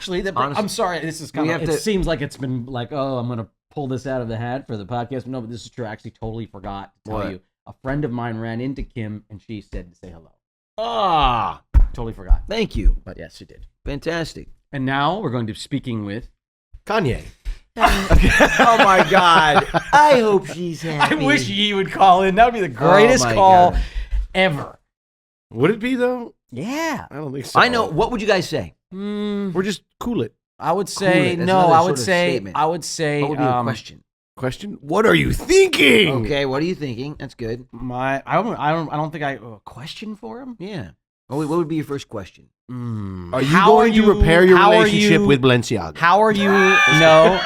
Actually, I'm sorry. This is kind of. It seems like it's been like, oh, I'm gonna pull this out of the hat for the podcast. No, but this is true. I actually totally forgot to tell you. A friend of mine ran into Kim, and she said to say hello. Ah, totally forgot. Thank you. But yes, she did. Fantastic. And now we're going to be speaking with Kanye. Oh my God! I hope she's happy. I wish he would call in. That would be the greatest call ever. Would it be though? Yeah, I don't think so. I know. What would you guys say? We're just cool it. I would say no. I would say. I would say. What would be a question? Question? What are you thinking? Okay, what are you thinking? That's good. I don't think I a question for him. Yeah. What would be your first question? Are you going to repair your relationship with Balenciaga? How are you? No.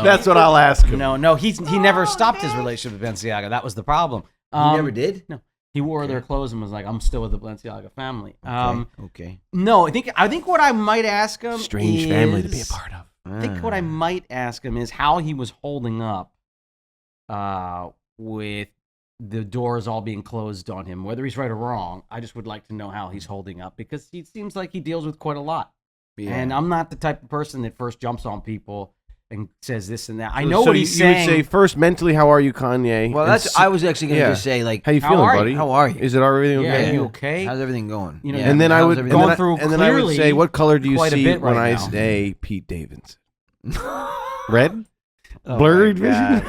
That's what I'll ask him. No. He never stopped his relationship with Balenciaga. That was the problem. He never did? No. He wore their clothes and was like, "I'm still with the Balenciaga family." Okay. No, I think what I might ask him strange family to be a part of. I think what I might ask him is how he was holding up with the doors all being closed on him. Whether he's right or wrong, I just would like to know how he's holding up because he seems like he deals with quite a lot. Yeah. And I'm not the type of person that first jumps on people and says this and that. I know what he's saying. You would say first, mentally, how are you, Kanye? Well, I was actually going to just say, like, how you feeling, buddy? How are you? Is it everything okay? Yeah, are you okay? How's everything going? You know, and then I would and then I would say, what color do you see when I say Pete Davidson? Red? Oh blurred vision?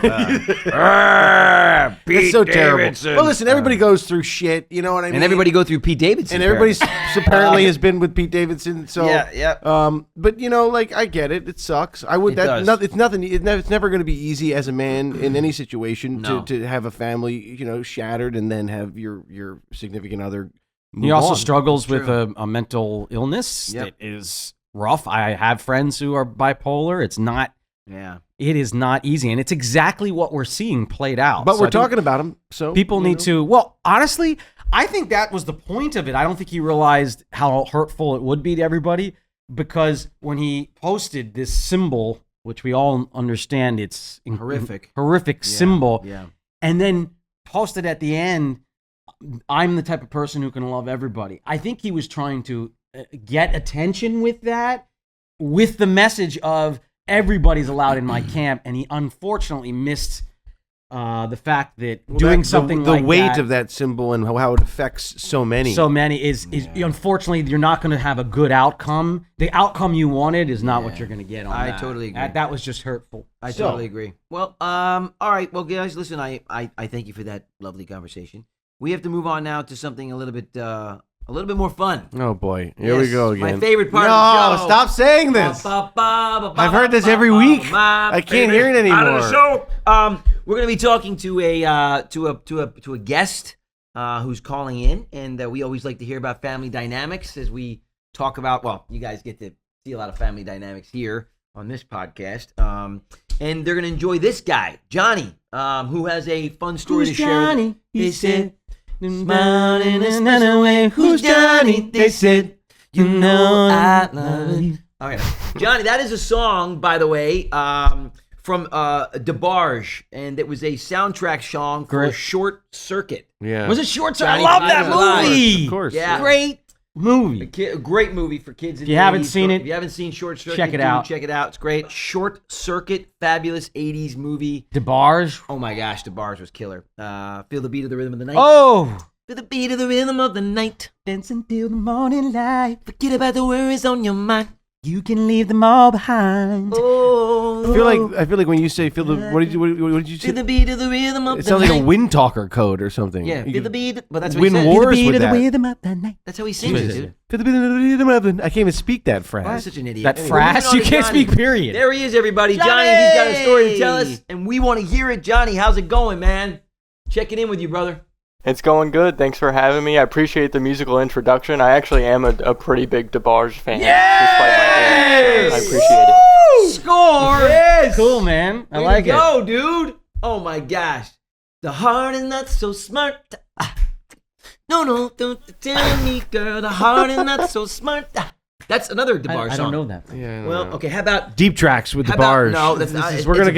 It's so terrible. Well, listen, everybody goes through shit, you know what I mean? And everybody go through Pete Davidson. And everybody apparently has been with Pete Davidson. So yeah. But you know, like I get it. It sucks. I would. It's nothing. It's never going to be easy as a man in any situation to have a family, you know, shattered and then have your significant other. He also struggles with a mental illness that is rough. I have friends who are bipolar. It's not. Yeah. It is not easy, and it's exactly what we're seeing played out. But we're talking about him, so people need to. Well, honestly, I think that was the point of it. I don't think he realized how hurtful it would be to everybody, because when he posted this symbol, which we all understand it's horrific symbol, and then posted at the end, "I'm the type of person who can love everybody." I think he was trying to get attention with that, with the message of everybody's allowed in my camp, and he unfortunately missed the fact that doing something like the weight of that symbol and how it affects so many is unfortunately you're not going to have a good outcome. The outcome you wanted is not what you're going to get on that. I totally agree. That was just hurtful. I totally agree. Well, all right. Well, guys, listen, I thank you for that lovely conversation. We have to move on now to something a little bit more fun. Oh boy, here we go again. My favorite part of the show. No, stop saying this. I've heard this every week. I can't hear it anymore. Out of the show. We're going to be talking to a guest who's calling in, and we always like to hear about family dynamics as we talk about. Well, you guys get to see a lot of family dynamics here on this podcast, and they're going to enjoy this guy, Johnny, who has a fun story to share. Johnny? He said. Smiling in a special way. Who's Johnny? They said, you know I love you. All right, Johnny, that is a song, by the way, from DeBarge, and it was a soundtrack song for Short Circuit. Yeah, was it Short Circuit? I love that movie. Of course, yeah, great movie. A great movie for kids. If you haven't seen it, if you haven't seen Short Circuit, check it out. Check it out. It's great. Short Circuit, fabulous 80s movie. DeBarge. Oh my gosh, DeBarge was killer. Feel the beat of the rhythm of the night. Oh. Feel the beat of the rhythm of the night. Dance until the morning light. Forget about the worries on your mind. You can leave them all behind. Oh, I feel like when you say feel the what did you say? Feel the beat of the rhythm of the night. It sounds like a Wind Talker code or something. Yeah, feel the beat. But that's what Win he said. Wars feel the beat with of the that. rhythm of the night. That's how he sings it, dude. Feel the beat of the rhythm of the. I can't even speak that phrase. I'm such an idiot. That phrase? You can't speak, period. There he is, everybody. Johnny, he's got a story to tell us, and we want to hear it. Johnny, how's it going, man? Checking in with you, brother. It's going good. Thanks for having me. I appreciate the musical introduction. I actually am a pretty big DeBarge fan. Yes! Despite my age. I appreciate it. Score! Yes! Cool, man. I like it. Go, dude. Oh, my gosh. The heart is not so smart. No, don't tell me, girl. The heart is not so smart. That's another DeBarge song. I don't know that. Yeah. Well, okay. How about Deep Tracks with how DeBarge. about, no, that's not. We're gonna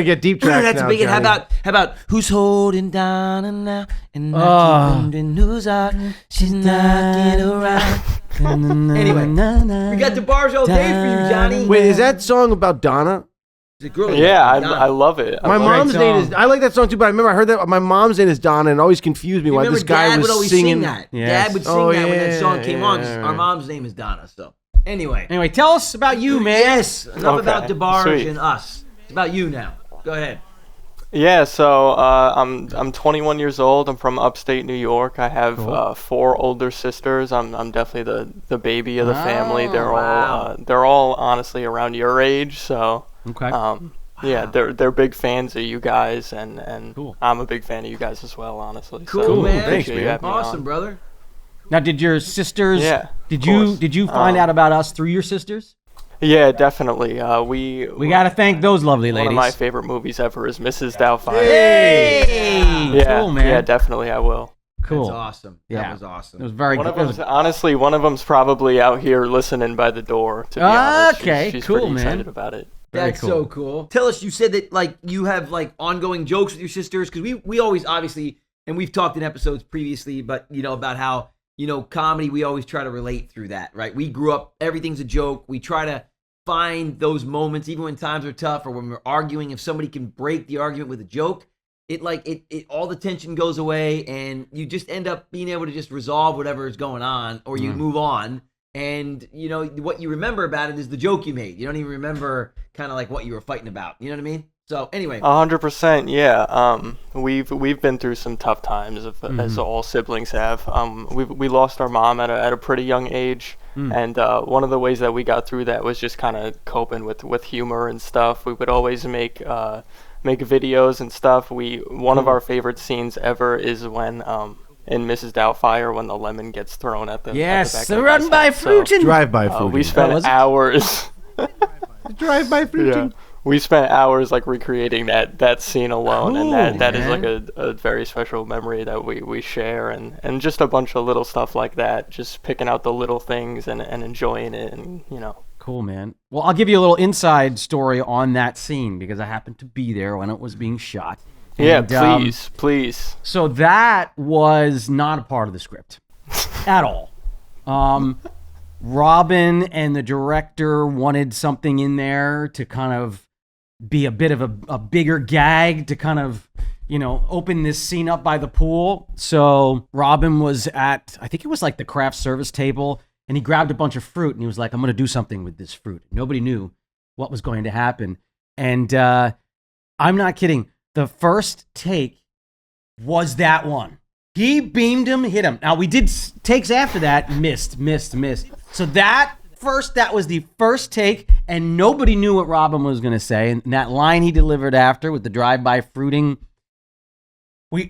get Deep Tracks That's now, a big hit. How Johnny. about Who's Holding Down and Now and I keep wondering who's out. She's knocking around. Anyway, we got DeBarge all day for you, Johnny. Wait, is that song about Donna? The girl. Yeah, I Donna. love it. My mom's name is. I like that song too, but I remember I heard that my mom's name is Donna, and it always confused me You why remember this guy Dad was would always singing sing that. Yes. Dad would sing that when that song came on. 'Cause yeah. Our mom's name is Donna. So anyway, Tell us about you, man. yes. Enough Okay, about DeBarge sweet. and us. It's about you now. Go ahead. Yeah, so I'm 21 years old. I'm from upstate New York. I have 4 older sisters. I'm definitely the baby of the family. They're all honestly around your age. So Okay. yeah, they're big fans of you guys, and Cool. I'm a big fan of you guys as well. Honestly, Cool, so man. Thanks, appreciate you man. having me Awesome, on. brother. Now, did your sisters? Yeah, Did of you course. did you find out about us through your sisters? Yeah, definitely. We got to thank those lovely One ladies. of my favorite movies ever is Mrs. Doubtfire. Hey! Yeah, Cool, man. yeah, definitely I will. Cool. That's awesome. Yeah. That was awesome. It was very One of good. them's honestly, one of them's probably out here listening by the door. To be honest, Okay, she's cool, pretty man. excited about it. Very That's cool. so cool. Tell us, you said that like you have like ongoing jokes with your sisters, because we always obviously, and we've talked in episodes previously, but about how comedy, we always try to relate through that, right? We grew up, everything's a joke. We try to find those moments, even when times are tough or when we're arguing. If somebody can break the argument with a joke, it all the tension goes away, and you just end up being able to just resolve whatever is going on, or you move on. And what you remember about it is the joke you made. You don't even remember kind of like what you were fighting about. You know what I mean? So anyway, 100%, yeah. We've been through some tough times, as all siblings have. We lost our mom at a pretty young age, and one of the ways that we got through that was just kind of coping with humor and stuff. We would always make videos and stuff. One of our favorite scenes ever is when in Mrs. Doubtfire, when the lemon gets thrown at the Yes, at the back the of the run guy's by head. So, fruiting. Drive-by food. we spent was it? hours. Drive-by food. Yeah. We spent hours like recreating that scene alone, Cool, and that is man. like a very special memory that we share, and just a bunch of little stuff like that, just picking out the little things and enjoying it, and Cool, man. Well, I'll give you a little inside story on that scene because I happened to be there when it was being shot. Yeah, And, please. So that was not a part of the script at all. Robin and the director wanted something in there to kind of be a bit of a bigger gag to kind of, open this scene up by the pool. So Robin was at, I think it was like the craft service table, and he grabbed a bunch of fruit and he was like, I'm going to do something with this fruit. Nobody knew what was going to happen. And I'm not kidding. The first take was that one. He beamed him, hit him. Now, we did takes after that, missed. So that was the first take, and nobody knew what Robin was going to say. And that line he delivered after with the drive-by fruiting,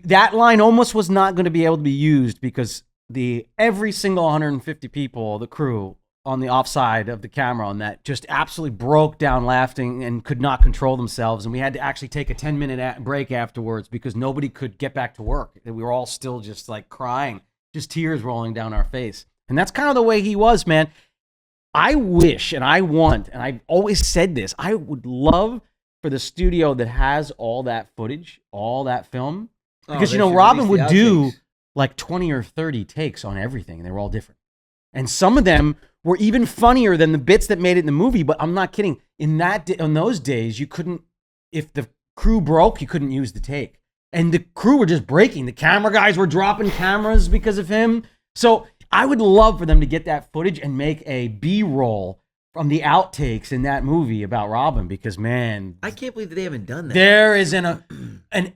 that line almost was not going to be able to be used because every single 150 people, the crew, on the offside of the camera on that just absolutely broke down laughing and could not control themselves. And we had to actually take a 10-minute break afterwards because nobody could get back to work. We were all still just like crying, just tears rolling down our face. And that's kind of the way he was, man. I wish and I want, and I've always said this, I would love for the studio that has all that footage, all that film, because, Robin would do like 20 or 30 takes on everything, and they were all different. And some of them were even funnier than the bits that made it in the movie, but I'm not kidding. In those days, you couldn't, if the crew broke, you couldn't use the take. And the crew were just breaking. The camera guys were dropping cameras because of him. So I would love for them to get that footage and make a B-roll from the outtakes in that movie about Robin, because, man, I can't believe that they haven't done that. there is an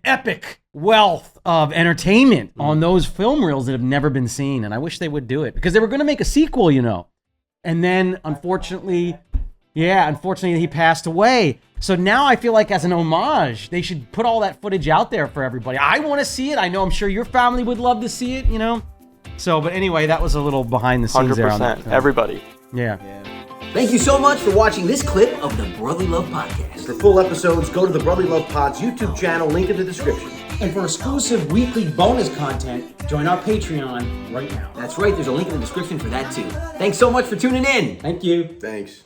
epic wealth of entertainment on those film reels that have never been seen, and I wish they would do it because they were going to make a sequel, and then unfortunately he passed away. So now I feel like as an homage, they should put all that footage out there for everybody. I want to see it. I'm sure your family would love to see it, So, but anyway, that was a little behind the scenes there on that 100%. film. Everybody. Yeah. Thank you so much for watching this clip of the Brotherly Love Podcast. For full episodes, go to the Brotherly Love Pod's YouTube channel, link in the description. And for exclusive weekly bonus content, join our Patreon right now. That's right. There's a link in the description for that too. Thanks so much for tuning in. Thank you. Thanks.